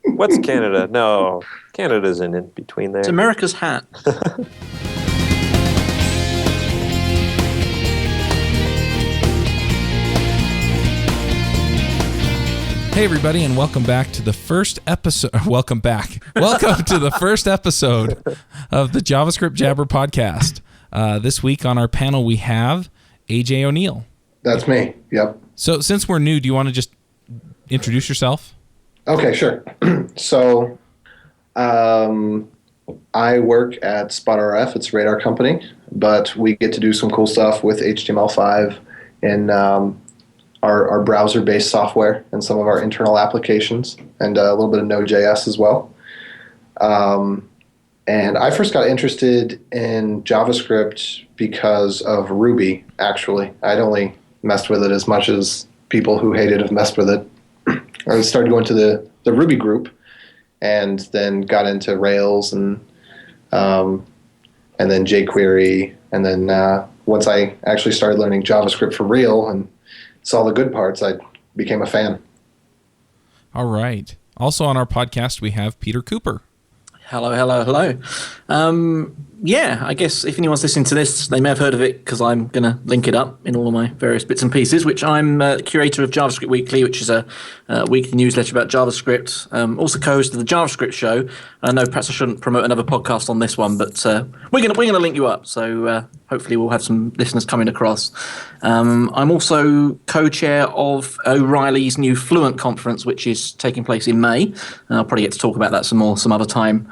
What's Canada? No, Canada's in between there. It's America's hat. Hey everybody, and welcome back to the first episode. Welcome to the first episode of the JavaScript Jabber podcast. This week on our panel we have AJ O'Neill. That's me. Yep. So since we're new, do you want to just introduce yourself? Okay, sure. So, I work at SpotRF. It's a radar company, but we get to do some cool stuff with HTML5 and our browser-based software and some of our internal applications, and a little bit of Node.js as well. And I first got interested in JavaScript because of Ruby, actually. I'd only messed with it as much as people who hated have messed with it. I started going to the Ruby group, and then got into Rails and then jQuery, and then once I actually started learning JavaScript for real and saw the good parts, I became a fan. All right. Also on our podcast, we have Peter Cooper. Hello. Yeah, I guess if anyone's listening to this, they may have heard of it because I'm going to link it up in all of my various bits and pieces, which I'm curator of JavaScript Weekly, which is a weekly newsletter about JavaScript. Also co-host of the JavaScript Show. I know perhaps I shouldn't promote another podcast on this one, but we're going to link you up, so hopefully we'll have some listeners coming across. I'm also co-chair of O'Reilly's new Fluent conference, which is taking place in May. And I'll probably get to talk about that some other time.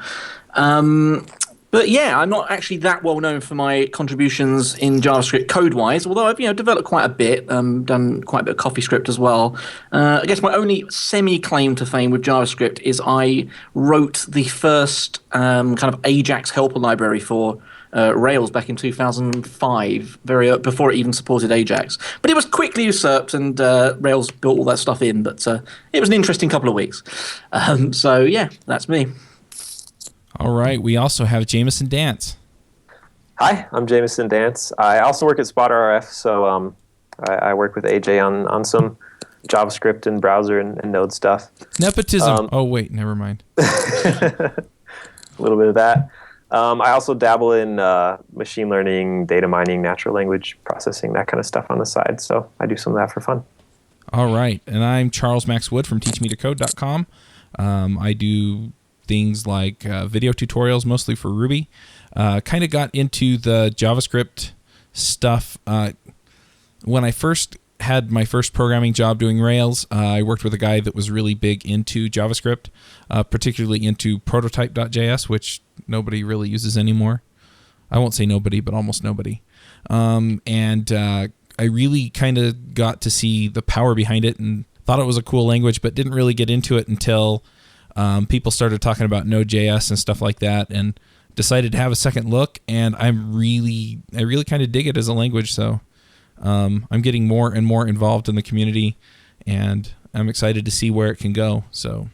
But yeah, I'm not actually that well known for my contributions in JavaScript code-wise, although I've developed quite a bit, done quite a bit of CoffeeScript as well. I guess my only semi-claim to fame with JavaScript is I wrote the first kind of Ajax helper library for Rails back in 2005, before it even supported Ajax. But it was quickly usurped, and Rails built all that stuff in. But it was an interesting couple of weeks. So yeah, that's me. All right. We also have Jameson Dance. Hi, I'm Jameson Dance. I also work at SpotRF, so I work with AJ on some JavaScript and browser and Node stuff. Nepotism. Oh, wait, never mind. A little bit of that. I also dabble in machine learning, data mining, natural language processing, that kind of stuff on the side, so I do some of that for fun. All right. And I'm Charles Max Wood from teachmetocode.com. I do things like video tutorials, mostly for Ruby. Kind of got into the JavaScript stuff. When I first had my first programming job doing Rails, I worked with a guy that was really big into JavaScript, particularly into prototype.js, which nobody really uses anymore. I won't say nobody, but almost nobody. And I really kind of got to see the power behind it and thought it was a cool language, but didn't really get into it until people started talking about Node.js and stuff like that, and decided to have a second look. And I really kind of dig it as a language. So I'm getting more and more involved in the community, and I'm excited to see where it can go. So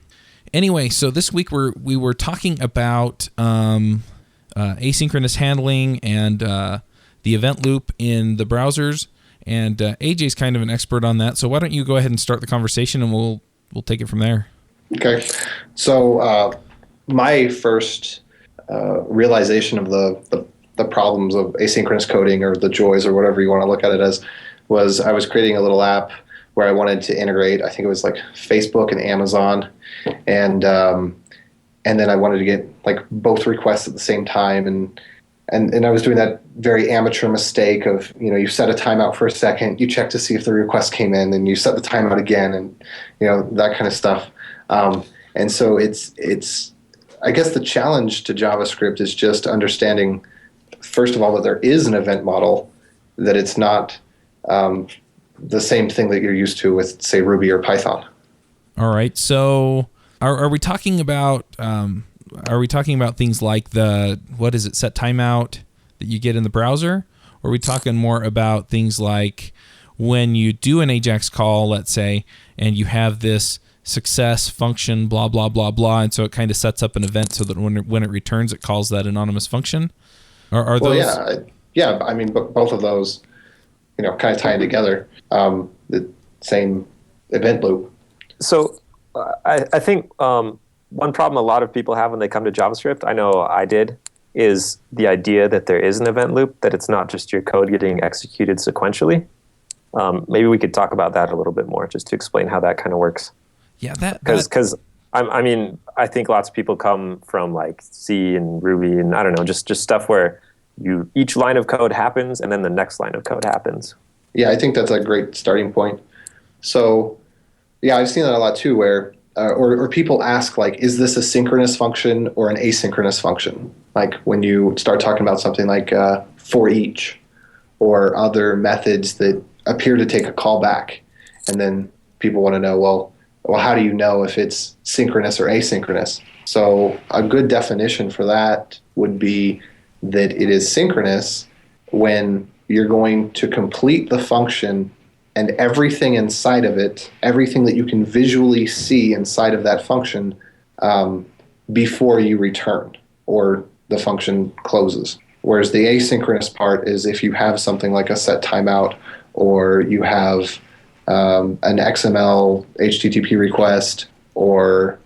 anyway, so this week we were talking about asynchronous handling and the event loop in the browsers. And AJ's kind of an expert on that. So why don't you go ahead and start the conversation, and we'll take it from there. Okay. So my first realization of the problems of asynchronous coding, or the joys, or whatever you want to look at it as, was I was creating a little app where I wanted to integrate, I think it was like Facebook and Amazon, and then I wanted to get like both requests at the same time, and I was doing that very amateur mistake of, you set a timeout for a second, you check to see if the request came in, and you set the timeout again, and that kind of stuff. And so it's I guess the challenge to JavaScript is just understanding, first of all, that there is an event model, that it's not the same thing that you're used to with, say, Ruby or Python. All right. So are we talking about things like set timeout that you get in the browser? Or are we talking more about things like when you do an Ajax call, let's say, and you have this success function, blah, blah, blah, blah, and so it kind of sets up an event so that when it returns, it calls that anonymous function? Or those? Yeah. I mean, both of those, kind of tie together, the same event loop. So I think one problem a lot of people have when they come to JavaScript, I know I did, is the idea that there is an event loop, that it's not just your code getting executed sequentially. Maybe we could talk about that a little bit more, just to explain how that kind of works. Yeah, because I mean, I think lots of people come from like C and Ruby and I don't know, just stuff where each line of code happens and then the next line of code happens. Yeah, I think that's a great starting point. So, yeah, I've seen that a lot too, where or people ask like, is this a synchronous function or an asynchronous function? Like when you start talking about something like for each or other methods that appear to take a callback, and then people want to know, well, how do you know if it's synchronous or asynchronous? So a good definition for that would be that it is synchronous when you're going to complete the function and everything inside of it, everything that you can visually see inside of that function before you return or the function closes. Whereas the asynchronous part is if you have something like a set timeout or you have an XML HTTP request or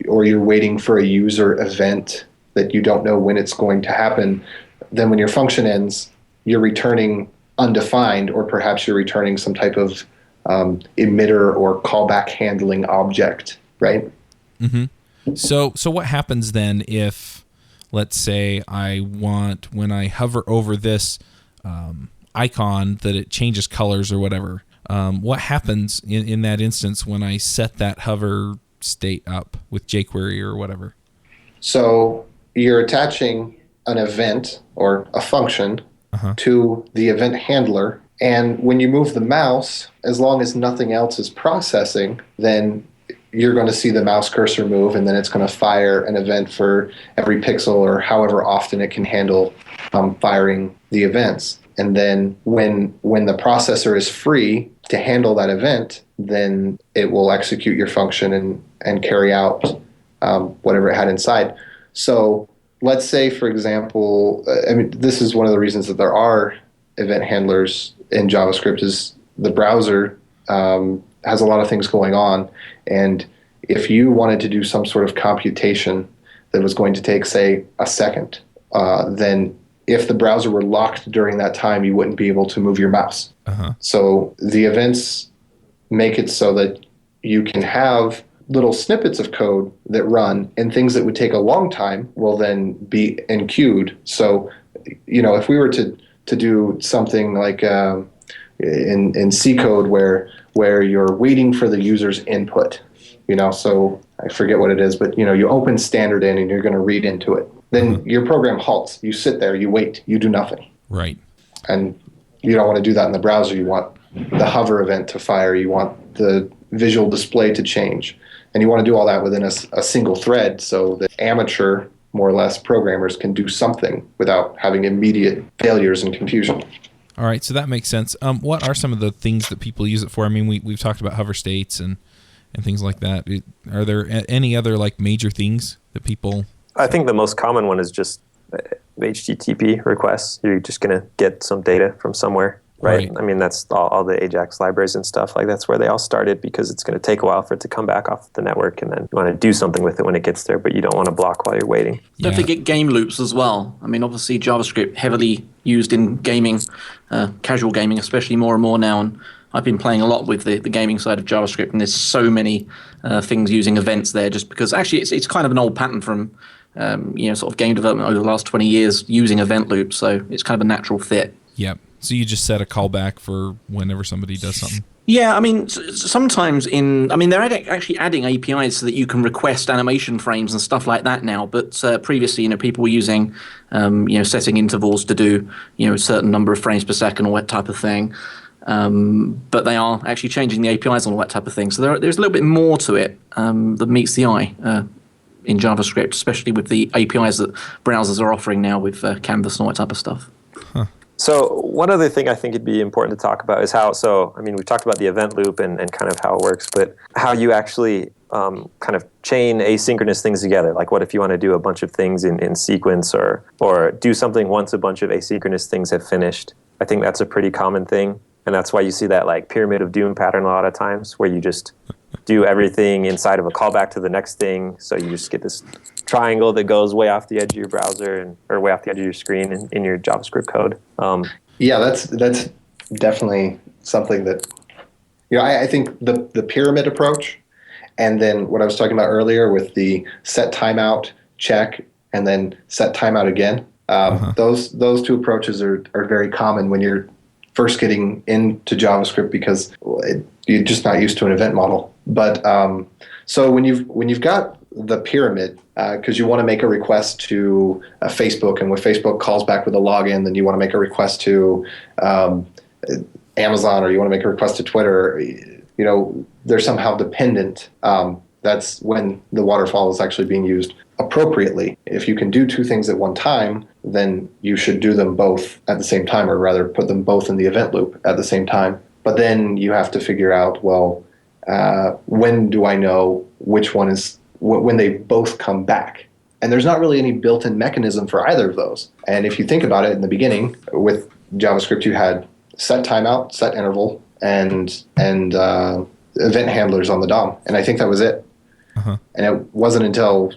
you're waiting for a user event that you don't know when it's going to happen, then when your function ends, you're returning undefined, or perhaps you're returning some type of emitter or callback handling object, right? Mm-hmm. So what happens then if, let's say, when I hover over this icon that it changes colors or whatever? What happens in that instance when I set that hover state up with jQuery or whatever? So you're attaching an event or a function to the event handler, and when you move the mouse, as long as nothing else is processing, then you're going to see the mouse cursor move, and then it's going to fire an event for every pixel or however often it can handle firing the events. And then when the processor is free to handle that event, then it will execute your function and carry out whatever it had inside. So let's say, for example, I mean, this is one of the reasons that there are event handlers in JavaScript is the browser has a lot of things going on. And if you wanted to do some sort of computation that was going to take, say, a second, then if the browser were locked during that time, you wouldn't be able to move your mouse. So the events make it so that you can have little snippets of code that run, and things that would take a long time will then be enqueued. So, if we were to do something like in C code where you're waiting for the user's input, so I forget what it is, but you open standard in and you're going to read into it. Then your program halts. You sit there, you wait, you do nothing. Right. And you don't want to do that in the browser. You want the hover event to fire. You want the visual display to change. And you want to do all that within a single thread so that amateur, more or less, programmers can do something without having immediate failures and confusion. All right, so that makes sense. What are some of the things that people use it for? I mean, we've talked about hover states and things like that. Are there any other major things that people... I think the most common one is just HTTP requests. You're just going to get some data from somewhere. Right. I mean, that's all the AJAX libraries and stuff. That's where they all started, because it's going to take a while for it to come back off the network, and then you want to do something with it when it gets there, but you don't want to block while you're waiting. Don't forget game loops as well. I mean, obviously JavaScript heavily used in gaming, casual gaming, especially more and more now. And I've been playing a lot with the gaming side of JavaScript, and there's so many things using events there, just because actually it's kind of an old pattern from sort of game development over the last 20 years using event loops. So it's kind of a natural fit. Yep. So you just set a callback for whenever somebody does something? Yeah, I mean, sometimes they're actually adding APIs so that you can request animation frames and stuff like that now. But previously, people were using, setting intervals to do, a certain number of frames per second or that type of thing. But they are actually changing the APIs and all that type of thing. So there's a little bit more to it that meets the eye in JavaScript, especially with the APIs that browsers are offering now with Canvas and all that type of stuff. Huh. So one other thing I think it'd be important to talk about is we've talked about the event loop and kind of how it works, but how you actually kind of chain asynchronous things together. Like what if you want to do a bunch of things in sequence or do something once a bunch of asynchronous things have finished. I think that's a pretty common thing. And that's why you see that pyramid of doom pattern a lot of times, where you just do everything inside of a callback to the next thing. So you just get this triangle that goes way off the edge of your browser or way off the edge of your screen in your JavaScript code. Yeah, that's definitely something that, I think the pyramid approach, and then what I was talking about earlier with the set timeout, check, and then set timeout again. Those two approaches are very common when you're first getting into JavaScript because you're just not used to an event model. But so when you've got the pyramid, because you want to make a request to Facebook, and when Facebook calls back with a login, then you want to make a request to Amazon, or you want to make a request to Twitter. They're somehow dependent. That's when the waterfall is actually being used appropriately. If you can do two things at one time, then you should do them both at the same time, or rather put them both in the event loop at the same time. But then you have to figure out, well, when do I know which one is, when they both come back? And there's not really any built-in mechanism for either of those. And if you think about it in the beginning, with JavaScript, you had set timeout, set interval, and event handlers on the DOM. And I think that was it. And it wasn't until,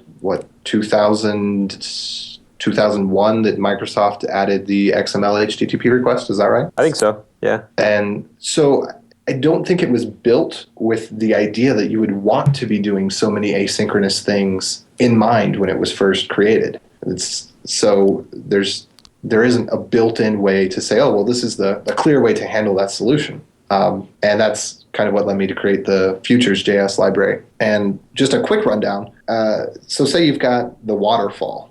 2001 that Microsoft added the XML HTTP request. Is that right? I think so, yeah. And so I don't think it was built with the idea that you would want to be doing so many asynchronous things in mind when it was first created. So there isn't a built-in way to say, oh, well, this is the clear way to handle that solution. And that's kind of what led me to create the Futures.js library. And just a quick rundown. So say you've got the waterfall.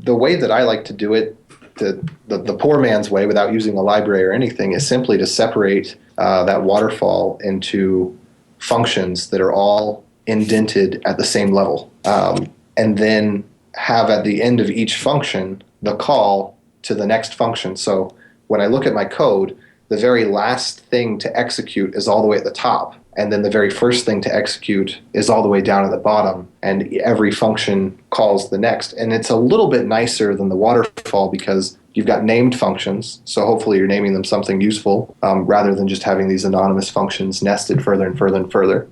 The way that I like to do it, the poor man's way, without using a library or anything, is simply to separate that waterfall into functions that are all indented at the same level. And then have at the end of each function the call to the next function. So when I look at my code, the very last thing to execute is all the way at the top, and then the very first thing to execute is all the way down at the bottom, and every function calls the next. And it's a little bit nicer than the waterfall because you've got named functions, so hopefully you're naming them something useful rather than just having these anonymous functions nested further and further and further.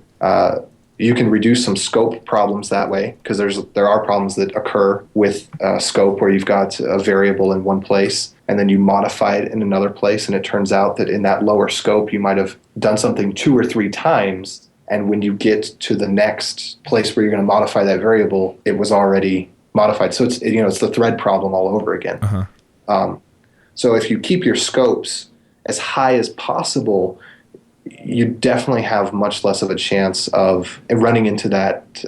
You can reduce some scope problems that way, because there are problems that occur with scope where you've got a variable in one place and then you modify it in another place, and it turns out that in that lower scope you might have done something 2 or 3 times, and when you get to the next place where you're going to modify that variable, it was already modified. So it's the thread problem all over again. So if you keep your scopes as high as possible, you definitely have much less of a chance of running into that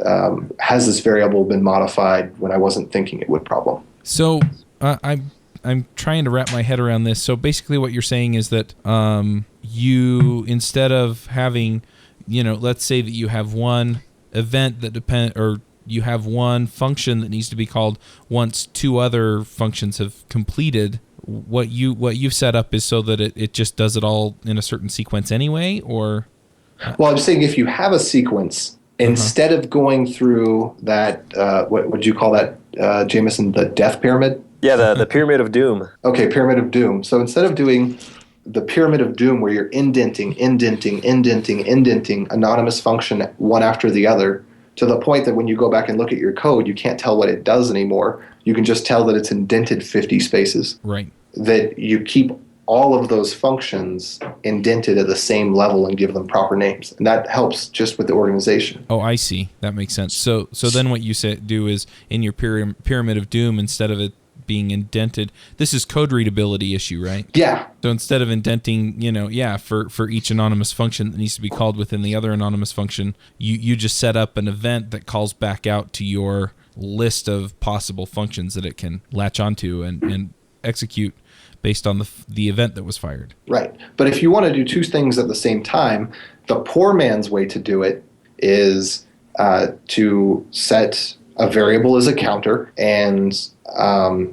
has this variable been modified when I wasn't thinking it would problem. So I'm trying to wrap my head around this. So basically what you're saying is that you, instead of having, let's say that you have one event that or you have one function that needs to be called once 2 other functions have completed. What you've set up is so that it just does it all in a certain sequence anyway, or? Well, I'm saying if you have a sequence, instead of going through that, what would you call that, Jameson, the death pyramid? Yeah, the pyramid of doom. Okay, pyramid of doom. So instead of doing the pyramid of doom where you're indenting anonymous function one after the other, to the point that when you go back and look at your code, you can't tell what it does anymore. You can just tell that it's indented 50 spaces. Right. That you keep all of those functions indented at the same level and give them proper names. And that helps just with the organization. Oh, I see. That makes sense. So then what you do is in your pyramid of doom, instead of it being indented, this is code readability issue, right? Yeah. So instead of indenting, for each anonymous function that needs to be called within the other anonymous function, you just set up an event that calls back out to your list of possible functions that it can latch onto and execute based on the event that was fired. Right. But if you want to do 2 things at the same time, the poor man's way to do it is to set a variable as a counter, and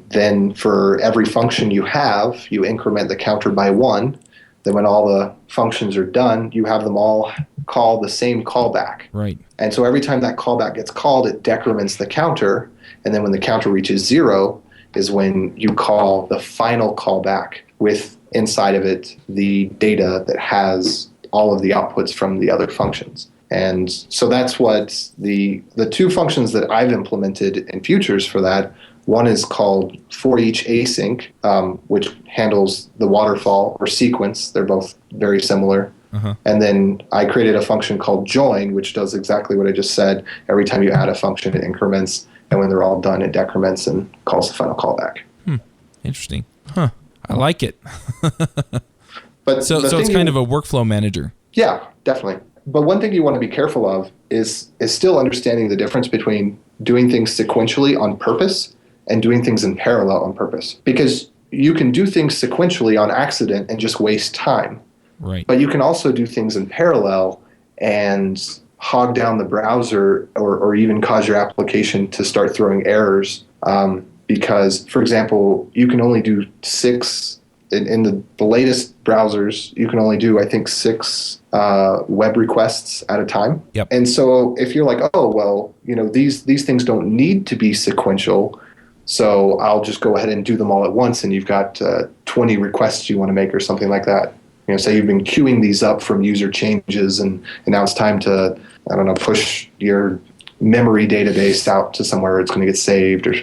then for every function you have, you increment the counter by 1. Then when all the functions are done, you have them all call the same callback. Right. And so every time that callback gets called, it decrements the counter, and then when the counter reaches 0 is when you call the final callback with inside of it the data that has all of the outputs from the other functions. And so that's what the two functions that I've implemented in futures for that. One is called for each async, which handles the waterfall or sequence. They're both very similar. And then I created a function called join, which does exactly what I just said. Every time you add a function, it increments. And when they're all done, it decrements and calls the final callback. Interesting. Huh. I like it. But so it's kind of a workflow manager. Yeah, definitely. But one thing you want to be careful of is still understanding the difference between doing things sequentially on purpose and doing things in parallel on purpose. Because you can do things sequentially on accident and just waste time. Right. But you can also do things in parallel and hog down the browser or even cause your application to start throwing errors. Because, for example, you can only do 6, in the latest browsers, you can only do, I think, 6 web requests at a time. Yep. And so if you're like, oh, well, these things don't need to be sequential, so I'll just go ahead and do them all at once, and you've got 20 requests you want to make or something like that. Say you've been queuing these up from user changes, and now it's time to, push your memory database out to somewhere it's going to get saved or,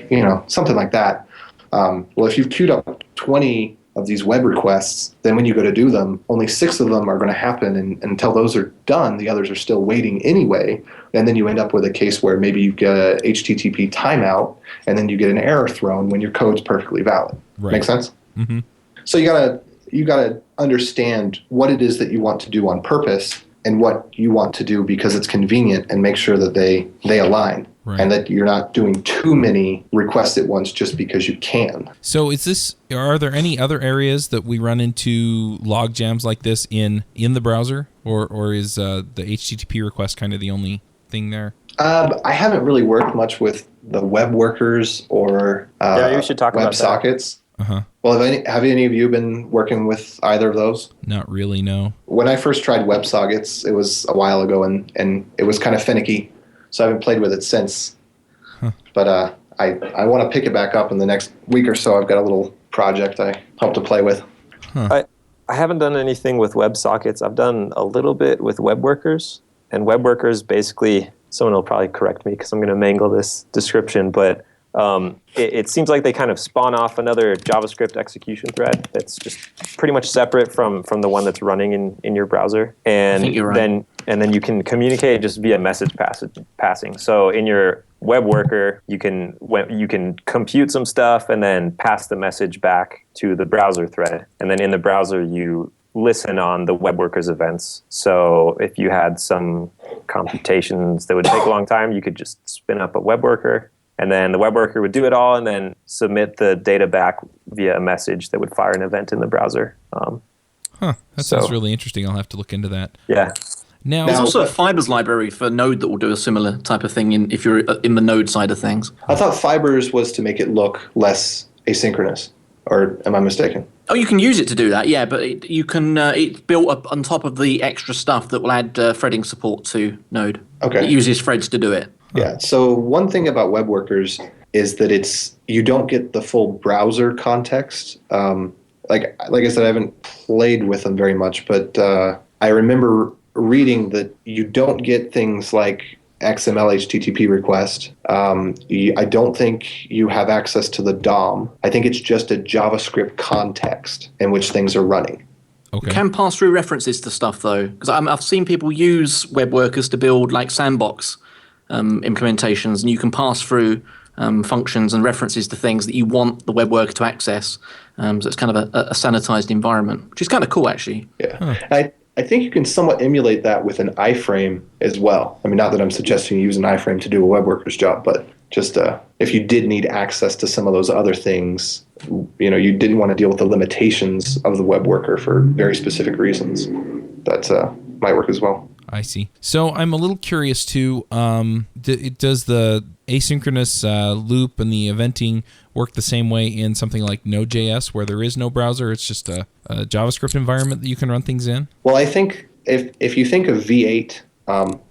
something like that. Well, if you've queued up 20 of these web requests, then when you go to do them, only 6 of them are going to happen. And until those are done, the others are still waiting anyway. And then you end up with a case where maybe you get a HTTP timeout, and then you get an error thrown when your code's perfectly valid. Right. Make sense? Mm-hmm. So you gotta understand what it is that you want to do on purpose and what you want to do because it's convenient, and make sure that they align. Right. And that you're not doing too many requests at once just because you can. So are there any other areas that we run into log jams like this in the browser, or is the HTTP request kind of the only thing there? I haven't really worked much with the web workers or you should talk about WebSockets. Uh-huh. Well, have any of you been working with either of those? Not really, no. When I first tried WebSockets, it was a while ago, and it was kind of finicky, so I haven't played with it since. Huh. But I want to pick it back up in the next week or so. I've got a little project I hope to play with. Huh. I haven't done anything with WebSockets. I've done a little bit with web workers, and web workers basically, someone will probably correct me because I'm going to mangle this description, but it seems like they kind of spawn off another JavaScript execution thread that's just pretty much separate from the one that's running in your browser. And I think you're right. then you can communicate just via message passing. So in your web worker, you can compute some stuff and then pass the message back to the browser thread. And then in the browser, you listen on the web worker's events. So if you had some computations that would take a long time, you could just spin up a web worker. And then the web worker would do it all and then submit the data back via a message that would fire an event in the browser. That sounds really interesting. I'll have to look into that. Yeah. Now, there's also a Fibers library for Node that will do a similar type of thing if you're in the Node side of things. I thought Fibers was to make it look less asynchronous, or am I mistaken? Oh, you can use it to do that, yeah, but it's built up on top of the extra stuff that will add threading support to Node. Okay. It uses threads to do it. Yeah. So one thing about web workers is that you don't get the full browser context. Like I said, I haven't played with them very much, but I remember reading that you don't get things like XML HTTP request. I don't think you have access to the DOM. I think it's just a JavaScript context in which things are running. Okay. You can pass through references to stuff though, because I've seen people use web workers to build like sandbox implementations, and you can pass through functions and references to things that you want the web worker to access. So it's kind of a sanitized environment, which is kind of cool, actually. Yeah, I think you can somewhat emulate that with an iframe as well. I mean, not that I'm suggesting you use an iframe to do a web worker's job, but just if you did need access to some of those other things, you didn't want to deal with the limitations of the web worker for very specific reasons. That might work as well. I see. So I'm a little curious too. Does the asynchronous loop and the eventing work the same way in something like Node.js, where there is no browser? It's just a JavaScript environment that you can run things in? Well, I think if you think of V8,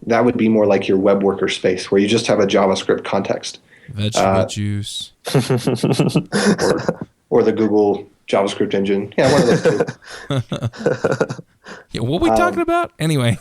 that would be more like your web worker space, where you just have a JavaScript context. Vegetable juice. or the Google JavaScript engine. Yeah, one of those two. Yeah, what are we talking about? Anyway.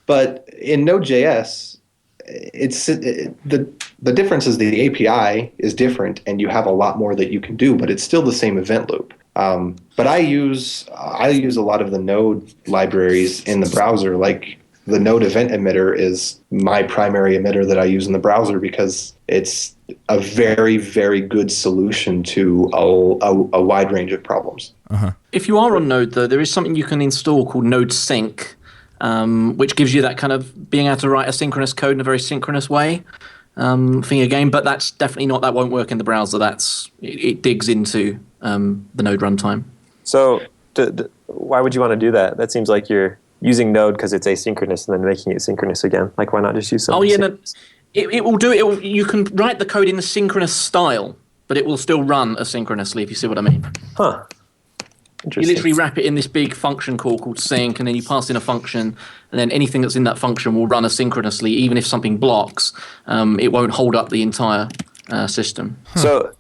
But in Node.js, the difference is the API is different, and you have a lot more that you can do, but it's still the same event loop. But I use a lot of the Node libraries in the browser. Like the Node event emitter is my primary emitter that I use in the browser because it's a very, very good solution to a wide range of problems. Uh-huh. If you are on Node, though, there is something you can install called Node Sync, which gives you that kind of being able to write asynchronous code in a very synchronous way thing again. But that's definitely not, that won't work in the browser. It digs into the Node runtime. So why would you want to do that? That seems like you're using Node because it's asynchronous and then making it synchronous again. Like, why not just use something? Oh, yeah, no, it will do it. You can write the code in a synchronous style, but it will still run asynchronously, if you see what I mean. Huh. You Interesting. literally wrap it in this big function call called sync, and then you pass in a function, and then anything that's in that function will run asynchronously. Even if something blocks, it won't hold up the entire system. So,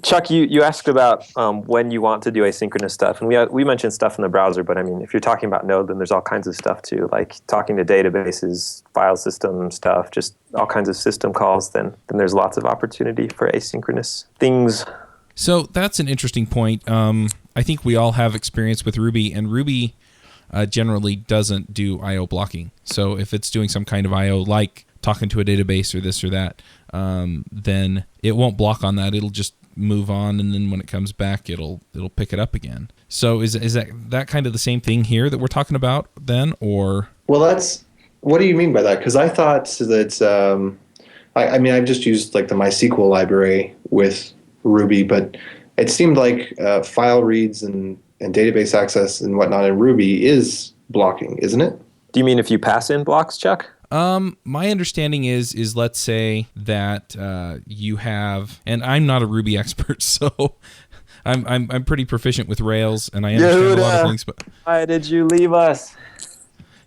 Chuck, you asked about when you want to do asynchronous stuff, and we mentioned stuff in the browser, but I mean, if you're talking about Node, then there's all kinds of stuff too, like talking to databases, file system stuff, just all kinds of system calls. Then there's lots of opportunity for asynchronous things. So that's an interesting point. I think we all have experience with Ruby, and Ruby generally doesn't do I/O blocking. So if it's doing some kind of I/O, like talking to a database or this or that, then it won't block on that. It'll just move on, and then when it comes back, it'll pick it up again. So is that kind of the same thing here that we're talking about then, or? Well, what do you mean by that? Because I thought that I mean, I've just used like the MySQL library with Ruby, but it seemed like file reads and database access and whatnot in Ruby is blocking, isn't it? Do you mean if you pass in blocks, Chuck? My understanding is let's say that you have, and I'm not a Ruby expert, so I'm pretty proficient with Rails, and I understand a lot of things. But why did you leave us?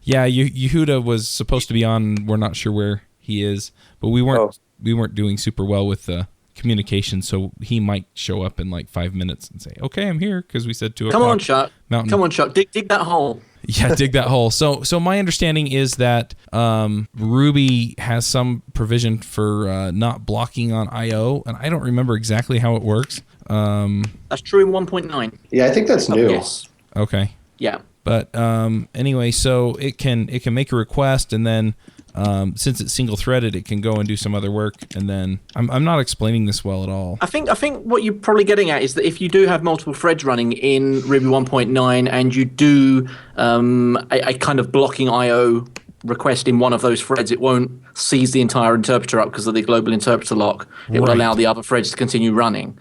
Yeah, Yehuda was supposed to be on. We're not sure where he is, but we weren't doing super well with the communication, so he might show up in like 5 minutes and say, "Okay, I'm here," because we said 2 o'clock. Come on, Chuck. Mountain. Come on, Chuck. Dig that hole. Yeah, dig that hole. So my understanding is that Ruby has some provision for not blocking on I/O, and I don't remember exactly how it works. That's true in 1.9. Yeah, I think that's new. Yes. Okay. Yeah. But anyway, so it can make a request, and then since it's single threaded, it can go and do some other work. And then I'm not explaining this well at all. I think what you're probably getting at is that if you do have multiple threads running in Ruby 1.9 and you do a kind of blocking I/O request in one of those threads, it won't seize the entire interpreter up because of the global interpreter lock. It will allow the other threads to continue running.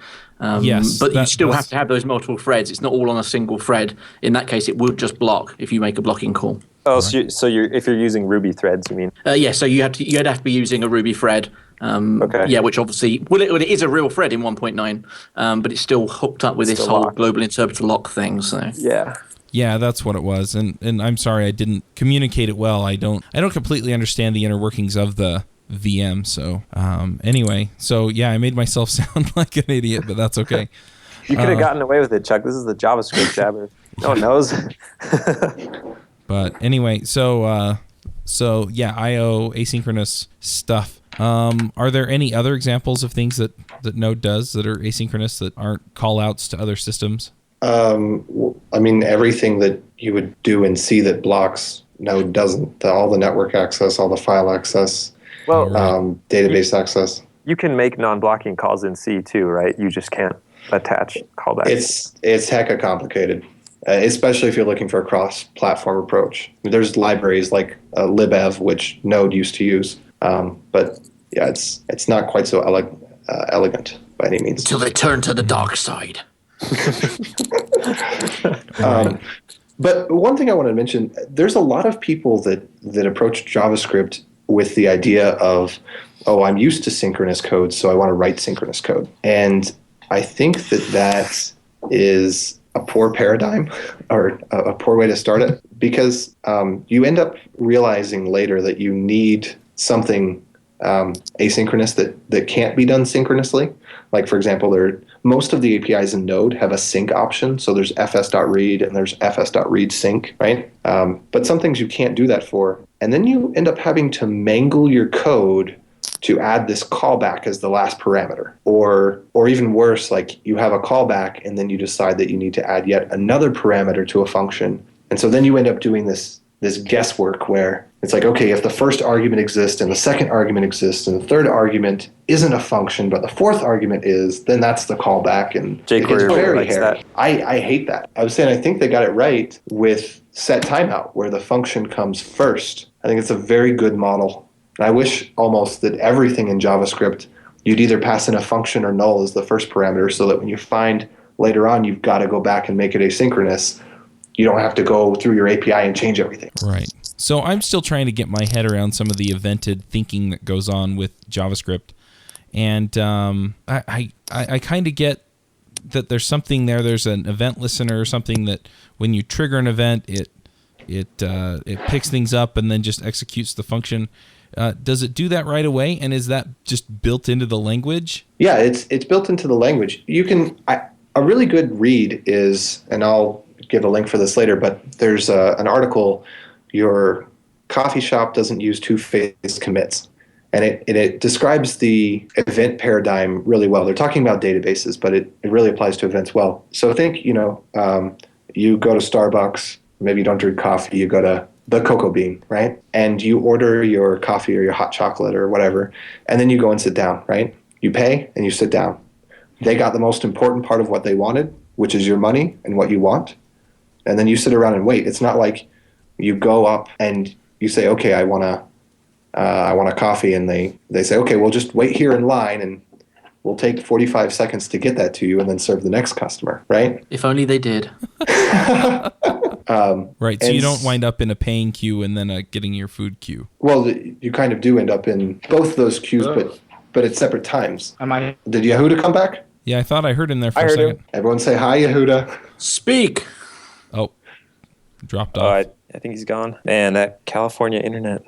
Yes, but you still have to have those multiple threads. It's not all on a single thread. In that case, it would just block if you make a blocking call. Oh, right. so if you're using Ruby threads, you mean? Yeah, so you'd have to be using a Ruby thread. Okay. Yeah, which obviously, it is a real thread in 1.9, but it's still hooked up with this whole global interpreter lock thing. So yeah. Yeah, that's what it was. And I'm sorry I didn't communicate it well. I don't completely understand the inner workings of the VM. So anyway, so yeah, I made myself sound like an idiot, but that's okay. You could have gotten away with it, Chuck. This is the JavaScript jabber. No one knows. But anyway, so yeah, I/O asynchronous stuff. Are there any other examples of things that Node does that are asynchronous that aren't call-outs to other systems? I mean, everything that you would do in C that blocks, Node doesn't. All the network access, all the file access, database access. You can make non-blocking calls in C too, right? You just can't attach callbacks. It's hecka complicated, especially if you're looking for a cross-platform approach. There's libraries like libev, which Node used to use, but yeah, it's not quite so elegant by any means. Until they turn to the dark side. But one thing I want to mention, there's a lot of people that approach JavaScript with the idea of, I'm used to synchronous code, so I want to write synchronous code. And I think that is a poor paradigm or a poor way to start it, because you end up realizing later that you need something asynchronous that can't be done synchronously. Like, for example, most of the APIs in Node have a sync option. So there's fs.read and there's fs.read sync, right? But some things you can't do that for. and then you end up having to mangle your code to add this callback as the last parameter. Or even worse, like you have a callback and then you decide that you need to add yet another parameter to a function. And so then you end up doing this guesswork where it's like, okay, if the first argument exists and the second argument exists and the third argument isn't a function, but the fourth argument is, then that's the callback, and it gets very hairy. I hate that. I was saying I think they got it right with set timeout, where the function comes first. I think it's a very good model. I wish almost that everything in JavaScript, you'd either pass in a function or null as the first parameter, so that when you find later on you've got to go back and make it asynchronous, you don't have to go through your API and change everything. Right. So I'm still trying to get my head around some of the evented thinking that goes on with JavaScript. And I kind of get that there's something there. There's an event listener or something that when you trigger an event, it picks things up and then just executes the function. Does it do that right away? And is that just built into the language? Yeah, it's built into the language. You can a really good read is, and I'll give a link for this later, but there's an article, your coffee shop doesn't use two-phase commits. And it describes the event paradigm really well. They're talking about databases, but it really applies to events well. So think, you go to Starbucks, maybe you don't drink coffee, you go to the Cocoa Bean, right? And you order your coffee or your hot chocolate or whatever, and then you go and sit down, right? You pay and you sit down. They got the most important part of what they wanted, which is your money and what you want. And then you sit around and wait. It's not like you go up and you say, okay, I want a coffee, and they say, okay, we'll just wait here in line and we'll take 45 seconds to get that to you and then serve the next customer, right? If only they did. Right, so you don't wind up in a paying queue and then getting your food queue. Well, you kind of do end up in both those queues, but at separate times. Did Yehuda come back? Yeah, I thought I heard him there for a second. Everyone say hi, Yehuda. Speak. Oh, dropped off. I think he's gone. Man, that California internet.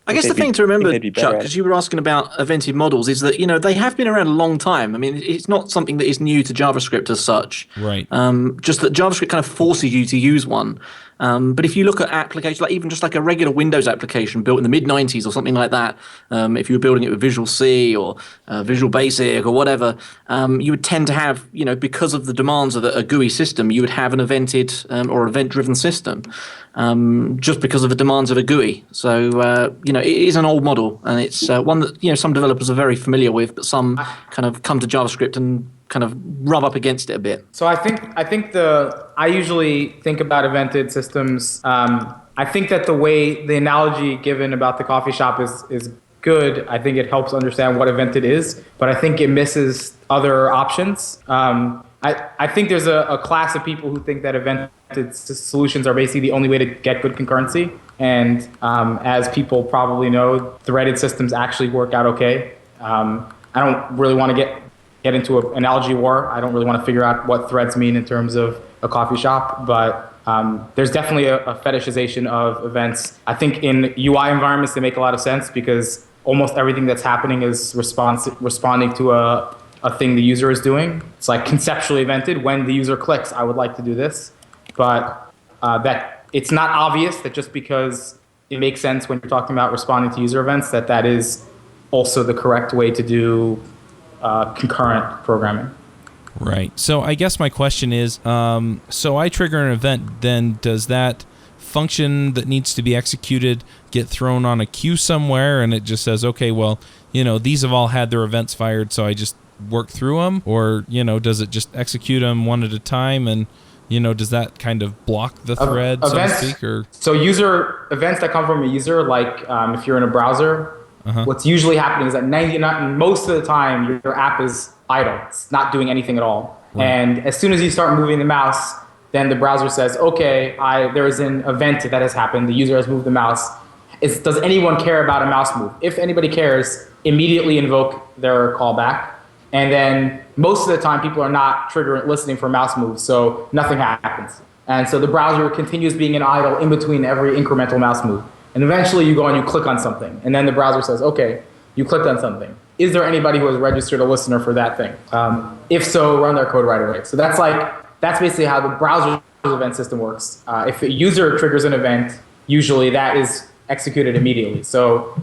I guess the thing to remember, Chuck, because you were asking about evented models, is that, they have been around a long time. I mean, it's not something that is new to JavaScript as such. Right. Just that JavaScript kind of forces you to use one. But if you look at applications, like even just like a regular Windows application built in the mid-90s or something like that, if you were building it with Visual C or Visual Basic or whatever, you would tend to have, because of the demands of a GUI system, you would have an evented or event-driven system, just because of the demands of a GUI. So, it is an old model, and it's one that, some developers are very familiar with, but some kind of come to JavaScript and kind of rub up against it a bit. So I usually think about evented systems. I think that the analogy given about the coffee shop is good. I think it helps understand what evented is, but I think it misses other options. I think there's a class of people who think that evented solutions are basically the only way to get good concurrency. And as people probably know, threaded systems actually work out okay. I don't really want to get into an analogy war. I don't really want to figure out what threads mean in terms of a coffee shop, but there's definitely a fetishization of events. I think in UI environments, they make a lot of sense because almost everything that's happening is responding to a thing the user is doing. It's like conceptually evented. When the user clicks, I would like to do this. But that it's not obvious that just because it makes sense when you're talking about responding to user events, that is also the correct way to do concurrent programming. Right. So I guess my question is, so I trigger an event, then does that function that needs to be executed get thrown on a queue somewhere and it just says, okay, well, these have all had their events fired, so I just work through them? Or, does it just execute them one at a time and, does that kind of block the thread, so to speak? Or? So user events that come from a user, like if you're in a browser, what's usually happening is that most of the time your app is idle. It's not doing anything at all. Right. And as soon as you start moving the mouse, then the browser says, okay, there is an event that has happened. The user has moved the mouse. Does anyone care about a mouse move? If anybody cares, immediately invoke their callback. And then most of the time people are not listening for mouse moves, so nothing happens. And so the browser continues being an idle in between every incremental mouse move. And eventually you go and you click on something. And then the browser says, okay, you clicked on something. Is there anybody who has registered a listener for that thing? If so, run their code right away. So that's basically how the browser event system works. If a user triggers an event, usually that is executed immediately. So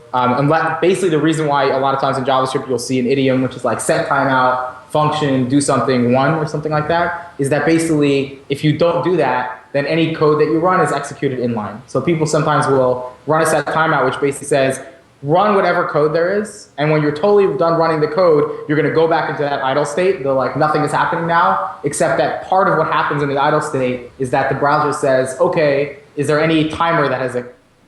basically the reason why a lot of times in JavaScript you'll see an idiom which is like set timeout, function, do something one or something like that, is that basically if you don't do that, then any code that you run is executed inline. So people sometimes will run a set timeout which basically says run whatever code there is, and when you're totally done running the code, you're going to go back into that idle state. They're like, nothing is happening now, except that part of what happens in the idle state is that the browser says, okay, is there any timer that has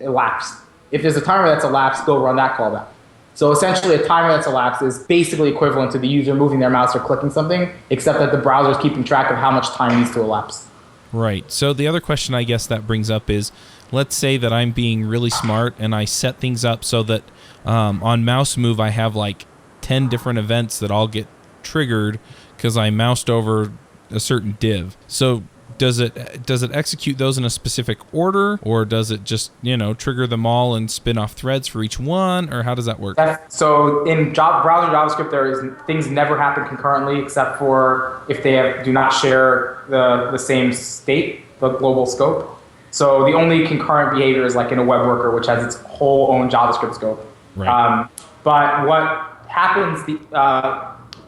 elapsed? If there's a timer that's elapsed, go run that callback. So essentially a timer that's elapsed is basically equivalent to the user moving their mouse or clicking something, except that the browser is keeping track of how much time needs to elapse. Right. So the other question I guess that brings up is, let's say that I'm being really smart and I set things up so that on mouse move I have like 10 different events that all get triggered because I moused over a certain div. So does it execute those in a specific order, or does it just trigger them all and spin off threads for each one, or how does that work? So in browser JavaScript, things never happen concurrently except for if they do not share the same state, the global scope. So the only concurrent behavior is like in a web worker, which has its whole own JavaScript scope. Right. But what happens,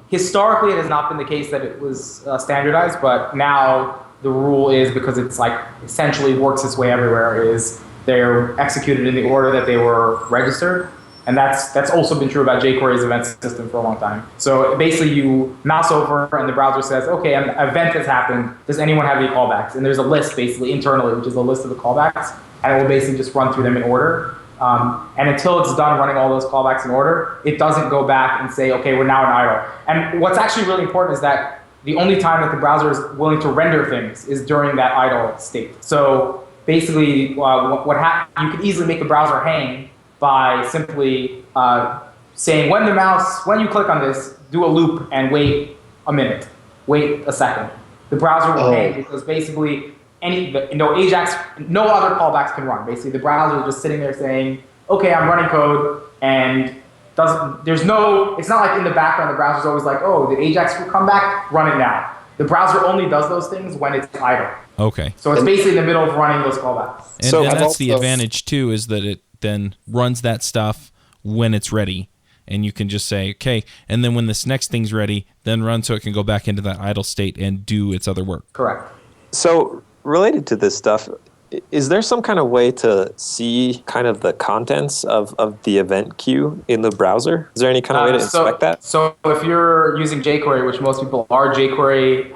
historically it has not been the case that it was standardized, but now the rule is, because it's like essentially works its way everywhere, is they're executed in the order that they were registered. And that's also been true about jQuery's event system for a long time. So basically you mouse over and the browser says, okay, an event has happened. Does anyone have any callbacks? And there's a list basically internally, which is a list of the callbacks. And it will basically just run through them in order. And until it's done running all those callbacks in order, it doesn't go back and say, okay, we're now in idle. And what's actually really important is that the only time that the browser is willing to render things is during that idle state. So basically what happens, you could easily make the browser hang by simply saying when you click on this, do a loop and wait a minute, wait a second. The browser will hang because basically Ajax, no other callbacks can run. Basically the browser is just sitting there saying, okay, I'm running code, and it's not like in the background the browser's always like, oh, did Ajax come back? Run it now. The browser only does those things when it's idle. Okay. So it's basically in the middle of running those callbacks. And that's the advantage too, is that it then runs that stuff when it's ready. And you can just say, okay, and then when this next thing's ready, then run so it can go back into that idle state and do its other work. Correct. So related to this stuff, is there some kind of way to see kind of the contents of the event queue in the browser? Is there any kind of way to inspect that? So if you're using jQuery, which most people are, jQuery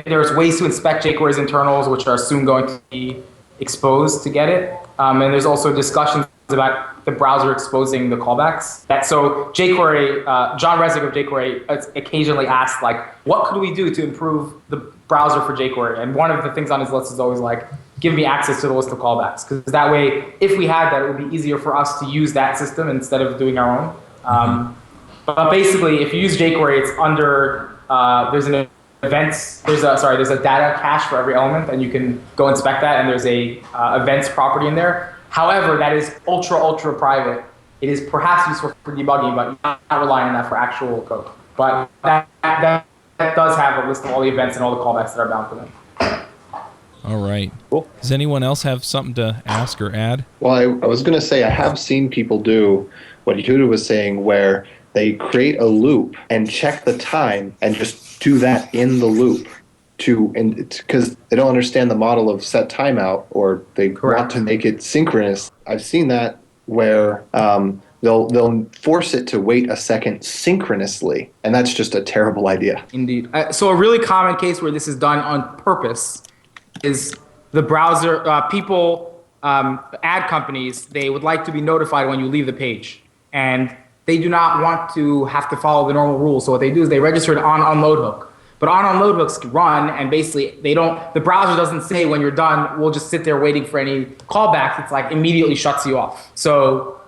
there's ways to inspect jQuery's internals, which are soon going to be exposed to get it. And there's also discussions about the browser exposing the callbacks. So jQuery, John Resig of jQuery occasionally asked, like, what could we do to improve the browser for jQuery? And one of the things on his list is always like, give me access to the list of callbacks. Because that way, if we had that, it would be easier for us to use that system instead of doing our own. But basically, if you use jQuery, it's under, there's a data cache for every element, and you can go inspect that, and there's a events property in there. However, that is ultra private. It is perhaps useful for debugging, but you're not relying on that for actual code. But that does have a list of all the events and all the callbacks that are bound for them. All right. Cool. Does anyone else have something to ask or add? Well, I was going to say I have seen people do what Yehuda was saying, where they create a loop and check the time and just do that in the loop because they don't understand the model of set timeout, or they want to make it synchronous. I've seen that where they'll force it to wait a second synchronously, and that's just a terrible idea. Indeed. So a really common case where this is done on purpose is the browser, ad companies, they would like to be notified when you leave the page. And they do not want to have to follow the normal rules. So what they do is they register an on-unload hook. But on-unload hooks run, and basically the browser doesn't say when you're done, we'll just sit there waiting for any callbacks. It's like immediately shuts you off. So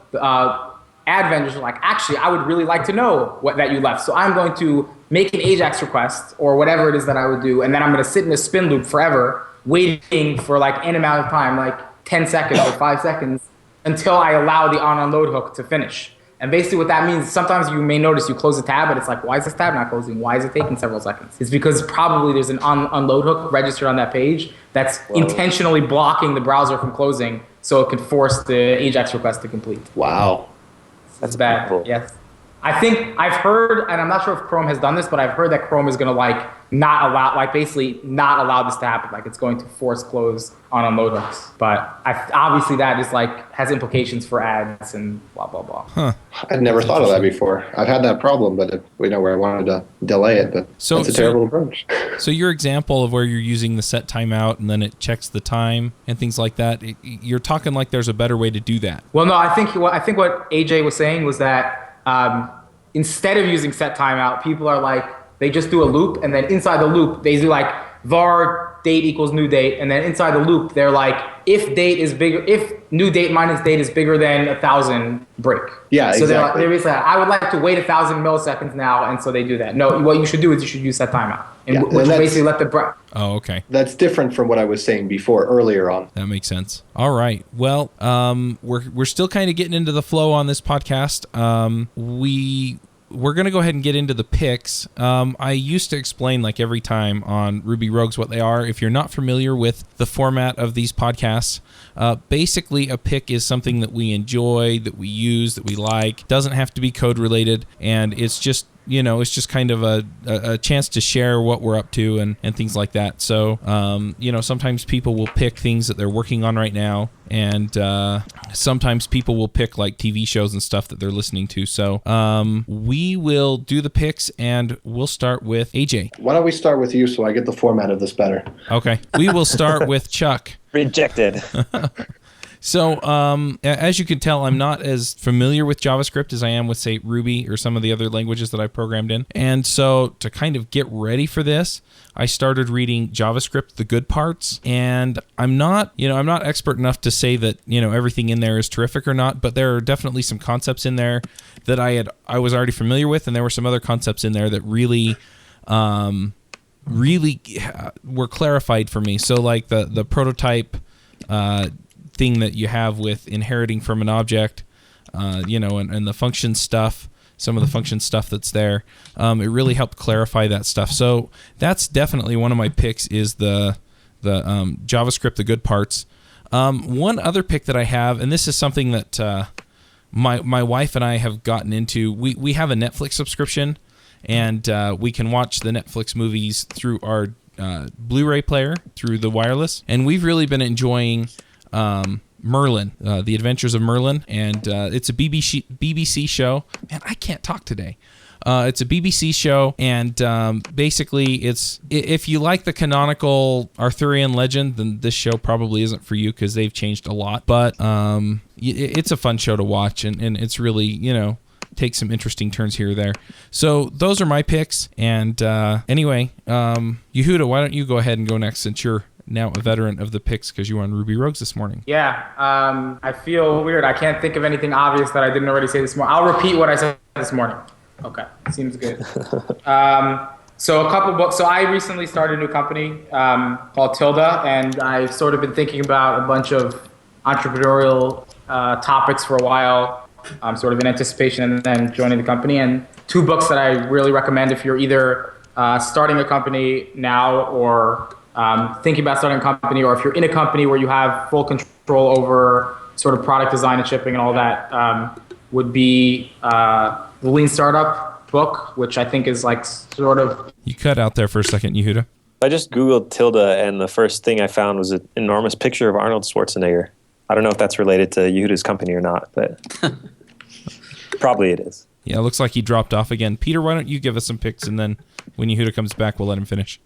ad vendors are like, actually, I would really like to know that you left. So I'm going to make an Ajax request or whatever it is that I would do. And then I'm going to sit in a spin loop forever, waiting for like an amount of time, like 10 seconds or 5 seconds, until I allow the on-unload hook to finish. And basically what that means, sometimes you may notice you close a tab, but it's like, why is this tab not closing? Why is it taking several seconds? It's because probably there's an unload hook registered on that page that's intentionally blocking the browser from closing so it can force the AJAX request to complete. Wow. That's bad. Cool. Yes. I think I've heard, and I'm not sure if Chrome has done this, but I've heard that Chrome is going to like not allow, basically not allow this to happen. Like it's going to force close on unload hooks. But obviously that is like has implications for ads and blah blah blah. Huh. I'd never thought of that before. I've had that problem, but where I wanted to delay it, but it's a terrible approach. So your example of where you're using the set timeout and then it checks the time and things like that, you're talking like there's a better way to do that. Well, no, I think what AJ was saying was that instead of using set timeout, people are like, they just do a loop, and then inside the loop, they do like var date equals new date, and then inside the loop, they're like, if new date minus date is bigger than 1,000, break. Yeah, so exactly. they're basically like, I would like to wait 1,000 milliseconds now, and so they do that. No, what you should do is you should use set timeout, which will basically let the Oh, okay. That's different from what I was saying before, earlier on. That makes sense. All right. Well, we're still kind of getting into the flow on this podcast. We're going to go ahead and get into the picks. I used to explain like every time on Ruby Rogues what they are. If you're not familiar with the format of these podcasts, basically a pick is something that we enjoy, that we use, that we like. Doesn't have to be code related, and it's just kind of a chance to share what we're up to and things like that. So, sometimes people will pick things that they're working on right now, and sometimes people will pick like TV shows and stuff that they're listening to. So, we will do the picks, and we'll start with AJ. Why don't we start with you so I get the format of this better? Okay. We will start with Chuck. Rejected. So, as you can tell, I'm not as familiar with JavaScript as I am with, say, Ruby or some of the other languages that I programmed in. And so, to kind of get ready for this, I started reading JavaScript, the good parts. And I'm not expert enough to say that, everything in there is terrific or not, but there are definitely some concepts in there that I was already familiar with, and there were some other concepts in there that really were clarified for me. So, like the prototype thing that you have with inheriting from an object, and the function stuff, some of the function stuff that's there, it really helped clarify that stuff. So that's definitely one of my picks is the JavaScript, the good parts. One other pick that I have, and this is something that my wife and I have gotten into. We have a Netflix subscription, and we can watch the Netflix movies through our Blu-ray player through the wireless, and we've really been enjoying Merlin, The Adventures of Merlin, and it's a BBC show. Man, I can't talk today. It's a BBC show, and basically, if you like the canonical Arthurian legend, then this show probably isn't for you because they've changed a lot. But it's a fun show to watch, and it's really, take some interesting turns here or there. So those are my picks. And anyway, Yehuda, why don't you go ahead and go next since you're now a veteran of the picks because you were on Ruby Rogues this morning. Yeah, I feel weird. I can't think of anything obvious that I didn't already say this morning. I'll repeat what I said this morning. Okay, seems good. So a couple books. So I recently started a new company called Tilda, and I've sort of been thinking about a bunch of entrepreneurial topics for a while, sort of in anticipation and then joining the company. And two books that I really recommend if you're either starting a company now or thinking about starting a company, or if you're in a company where you have full control over sort of product design and shipping and all that, would be the Lean Startup book, which I think is like sort of... You cut out there for a second, Yehuda. I just Googled Tilda, and the first thing I found was an enormous picture of Arnold Schwarzenegger. I don't know if that's related to Yehuda's company or not, but probably it is. Yeah, it looks like he dropped off again. Peter, why don't you give us some picks, and then when Yehuda comes back, we'll let him finish.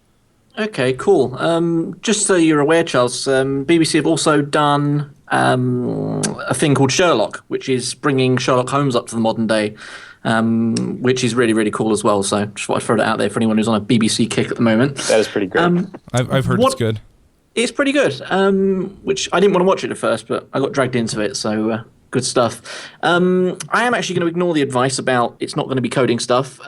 Okay, cool. Just so you're aware, Charles, BBC have also done a thing called Sherlock, which is bringing Sherlock Holmes up to the modern day, which is really, really cool as well. So just thought I'd throw that out there for anyone who's on a BBC kick at the moment. That is pretty great. I've heard it's good. It's pretty good, which I didn't want to watch it at first, but I got dragged into it, so good stuff. I am actually going to ignore the advice about it's not going to be coding stuff.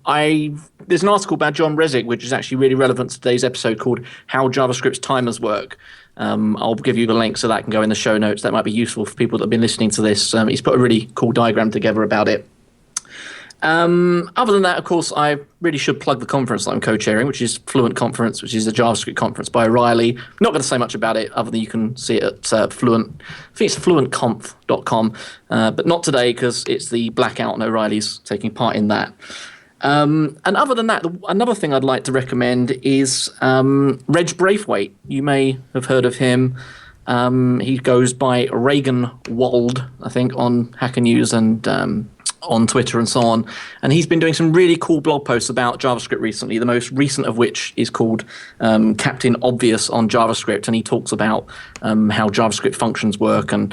There's an article by John Resig, which is actually really relevant to today's episode, called How JavaScript's Timers Work. I'll give you the link so that can go in the show notes. That might be useful for people that have been listening to this. He's put a really cool diagram together about it. Other than that, of course, I really should plug the conference that I'm co-chairing, which is Fluent Conference, which is a JavaScript conference by O'Reilly. Not going to say much about it, other than you can see it at Fluent. I think it's fluentconf.com, but not today because it's the blackout and O'Reilly's taking part in that. And other than that, another thing I'd like to recommend is Reg Braithwaite. You may have heard of him. He goes by Reagan Wald, I think, on Hacker News and on Twitter and so on. And he's been doing some really cool blog posts about JavaScript recently, the most recent of which is called Captain Obvious on JavaScript. And he talks about how JavaScript functions work and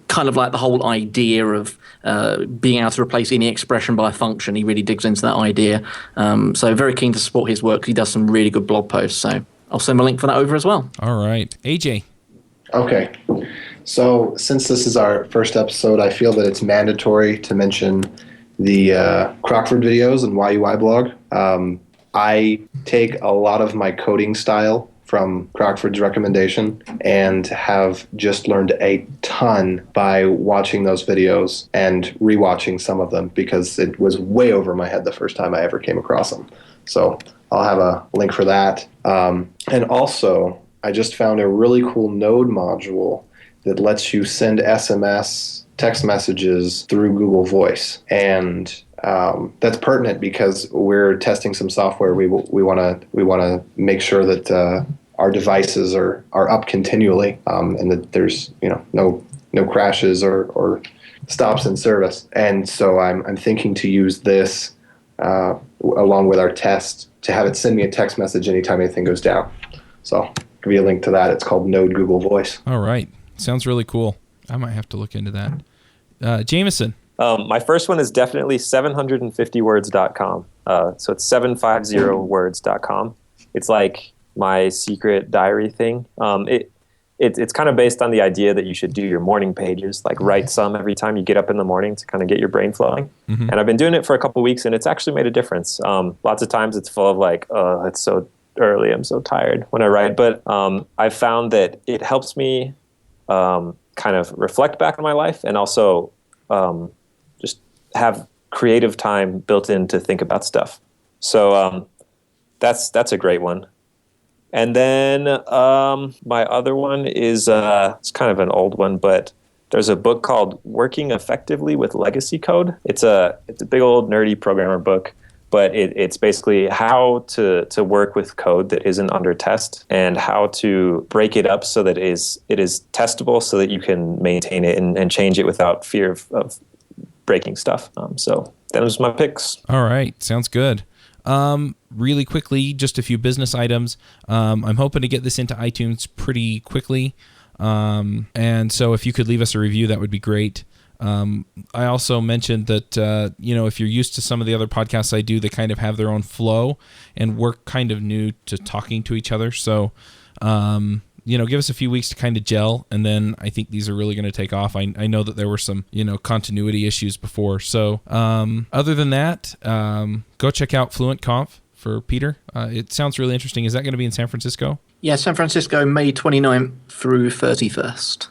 kind of like the whole idea of being able to replace any expression by a function. He really digs into that idea. So very keen to support his work. He does some really good blog posts. So I'll send a link for that over as well. All right. AJ. Okay. So since this is our first episode, I feel that it's mandatory to mention the Crockford videos and YUI blog. I take a lot of my coding style from Crockford's recommendation and have just learned a ton by watching those videos and rewatching some of them because it was way over my head the first time I ever came across them. So I'll have a link for that. And also, I just found a really cool Node module that lets you send SMS text messages through Google Voice. And that's pertinent because we're testing some software. We want to make sure that our devices are up continually and that there's no crashes or stops in service. And so I'm thinking to use this along with our test to have it send me a text message anytime anything goes down. So I'll give you a link to that. It's called Node Google Voice. All right. Sounds really cool. I might have to look into that. Jameson. My first one is definitely 750words.com. So it's 750words.com. It's like my secret diary thing. It's kind of based on the idea that you should do your morning pages, like write some every time you get up in the morning to kind of get your brain flowing. Mm-hmm. And I've been doing it for a couple of weeks, and it's actually made a difference. Lots of times it's full of like, oh, it's so early, I'm so tired when I write. But I've found that it helps me kind of reflect back on my life and also just have creative time built in to think about stuff. So that's a great one. And then my other one is it's kind of an old one, but there's a book called Working Effectively with Legacy Code. It's a big old nerdy programmer book, but it's basically how to work with code that isn't under test and how to break it up so that it is testable so that you can maintain it and change it without fear of breaking stuff. So those are my picks. All right. Sounds good. Really quickly, just a few business items. I'm hoping to get this into iTunes pretty quickly. And so if you could leave us a review, that would be great. I also mentioned that, if you're used to some of the other podcasts I do, they kind of have their own flow and we're kind of new to talking to each other. So, give us a few weeks to kind of gel. And then I think these are really going to take off. I know that there were some, continuity issues before. So, other than that, go check out FluentConf for Peter. It sounds really interesting. Is that going to be in San Francisco? Yeah, San Francisco, May 29th through 31st.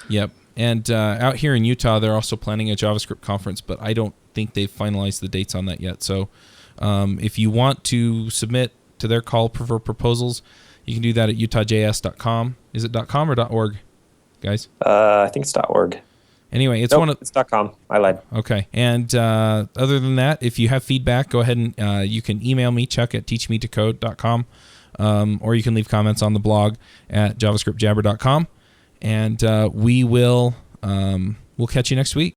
Yep. And out here in Utah, they're also planning a JavaScript conference, but I don't think they've finalized the dates on that yet. So if you want to submit to their call for proposals, you can do that at utahjs.com. Is it .com or .org, guys? I think it's .org. Anyway, it's it's .com. I lied. Okay. And other than that, if you have feedback, go ahead and you can email me, Chuck at teachmetocode.com, or you can leave comments on the blog at javascriptjabber.com. And we'll catch you next week.